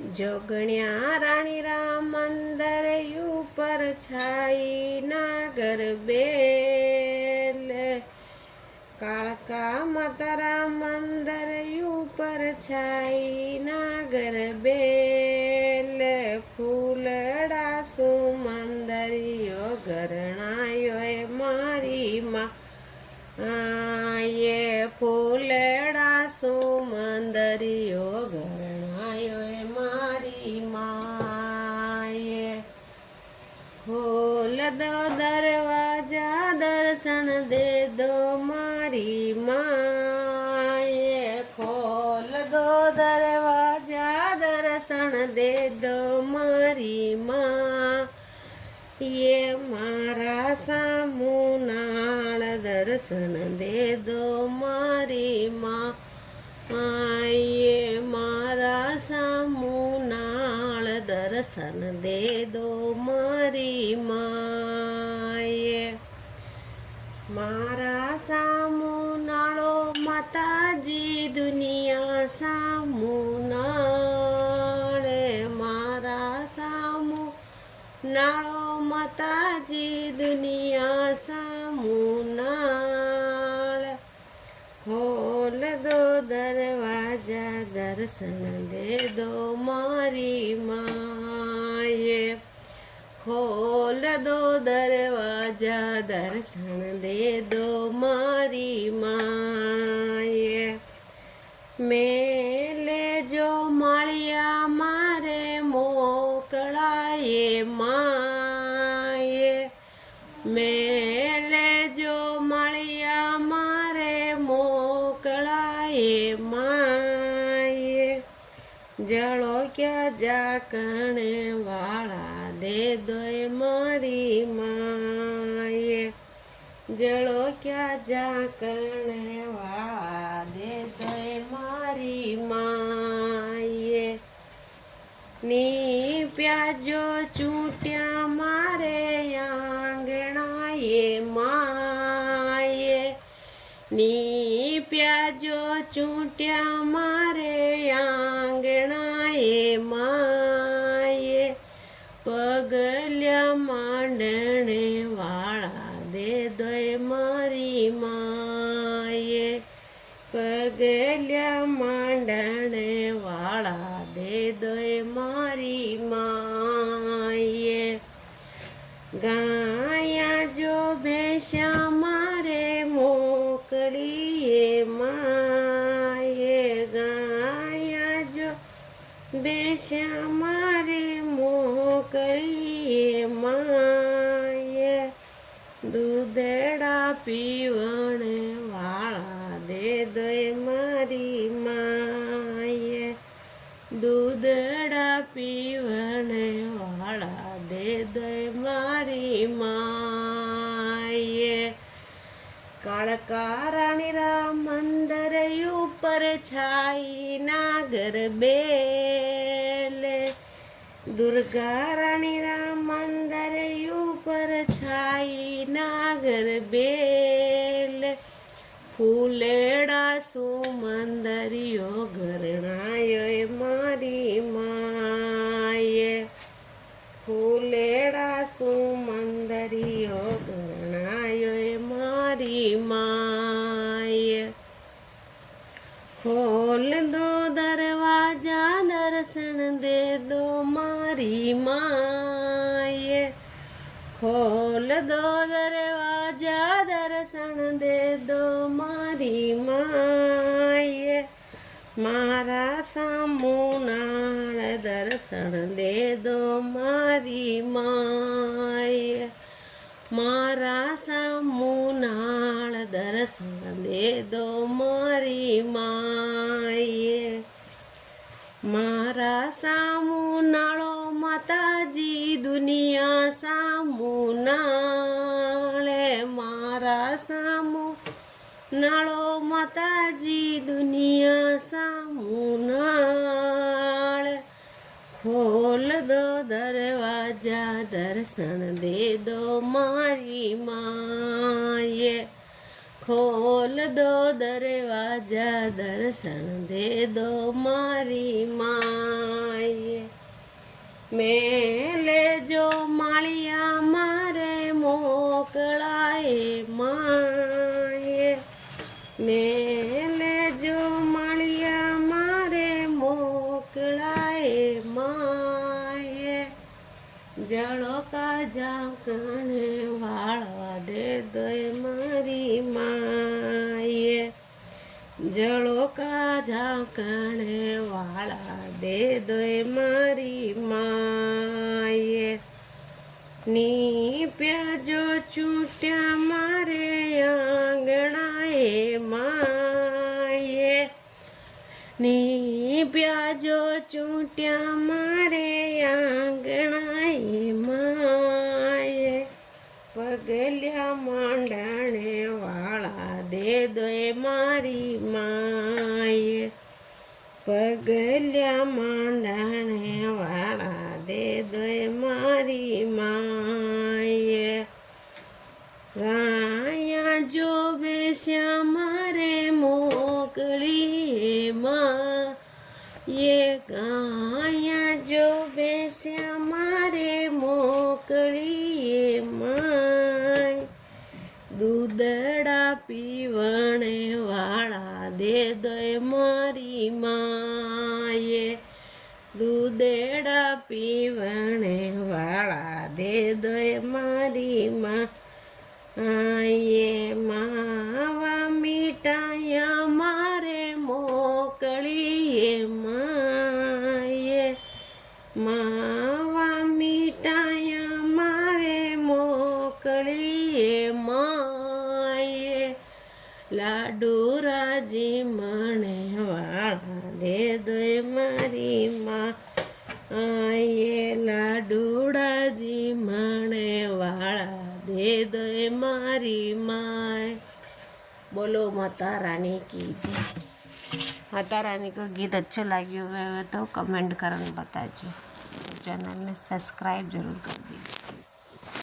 जोगण्या राणी राम मंदर ऊपर छाई नागर बेल कालका मतरा मंदर ऊपर छाई नागर बेल फूलड़ा सुमंदरियो घरणायो मारी माँ ये फूलड़ा सुमंदरियो घरणायो मारी माँ ये खोल दो दरवाजा दर्शन दे दो मारी माँ ये खोल दो दरवाजा दर्शन दे दो मारी माँ ये मारा सामुनाळ दर्शन दे दो मारी माँ ये मारा सामुनाळ दर्शन दे दो मारी माँ ये मारा सामुनाळो माताजी दुनिया सामुनाळ मारा सामुनाळो माताजी दुनिया सामुनाळ खोल दो दरवाजा दर्शन दे दो मारी माँ ये खोल दो दरवाजा दर्शन दे दो मारी माँ ये मेले जो माळिया मारे मोकळाये माँ ये मेले जो माळिया मारे मोकळाये माँ ये जळो क्या जाकणे वाळा दे दोय मारी माँ ये जळो क्या जाकणे वाळा दे दोय मारी माँ ये नी प्याजो चूट्या मारे आंगणा ये माँ ये नी प्याजो चूट्या मारे आंगणा ये माँ ये पगल्या मांडणे वाळा दे दोय मारी माँ ये पगल्या मांडणे वाळा दे दोय मारी माँ ये गाया जो भैंसा मारे मोकड़ी ये माँ ये गाया जो भैंसा मारे मोकड़ी ये माँ ये दूधड़ा पीवणे वाळा दे दोय मारी माँ ये दूधड़ा पीवणे वाळा दे दोय मारी माँ ये कालका रानी राम मंदर ऊपर छाई नागर बेल दुर्गा रानी राम मंदर ऊपर छाई नागर बेल फूलेड़ा सुमंदरियो घरणायो मारी माँ ये फूलेड़ा सुमंदरियो घरणायो मारी माँ ये खोल दो दरवाजा दर्शन दे दो मारी माँ ये खोल दो दरवाजा दर्शन दे दो मारी माँ ये मारा सामुनाळ दर्शन दे दो मारी माँ ये मारा सामुनाळ दर्शन दे दो मारी माँ ये मारा सामुनाळो माताजी दुनिया सामुनाळ मारा सामुनाळो माताजी दुनिया सामुनाळ खोल दो दरवाजा दर्शन दे दो मारी माँ ये खोल दो दरवाजा दर्शन दे दो मारी माँ। જળોકા ઝાંકણે વાળવા દે દોય મારી માએ જળોકા ઝાંકણે વાળા દે દોય મારી માએ ની પ્યાજો ચૂંટ્યા મારે આંગણાએ માએ ની પ્યાજો ચૂંટ્યા મારે આંગણાએ માએ પગલ્યા માંડાણે વાળા દે દોય મારી માએ પગલ્યા માંડાણે વાળા દે દોય મારી માએ ગાયા જો બેસ્યા મારે મોકળી માએ ગાયા જો બેસ્યા મારે મોકળી માય દૂધડા પીવણે વાળા દે દોય મારી માએ દૂધડા પીવણે વાળા દે દોય મારી માએ માવા મીઠાયા મારે મોકળીએ માએ માવા મીઠાયા મારે મોકળીએ માએ લાડુ રાજી મને વાળા દે દોય મારી માએ લાડુડાજી મને વાળા દે દોય મારી माय। बोलो माता रानी की जय। माता रानी को गीत अच्छो लगे हुए तो कमेंट करके बताइए, चैनल ने सब्सक्राइब जरूर कर दीजिए।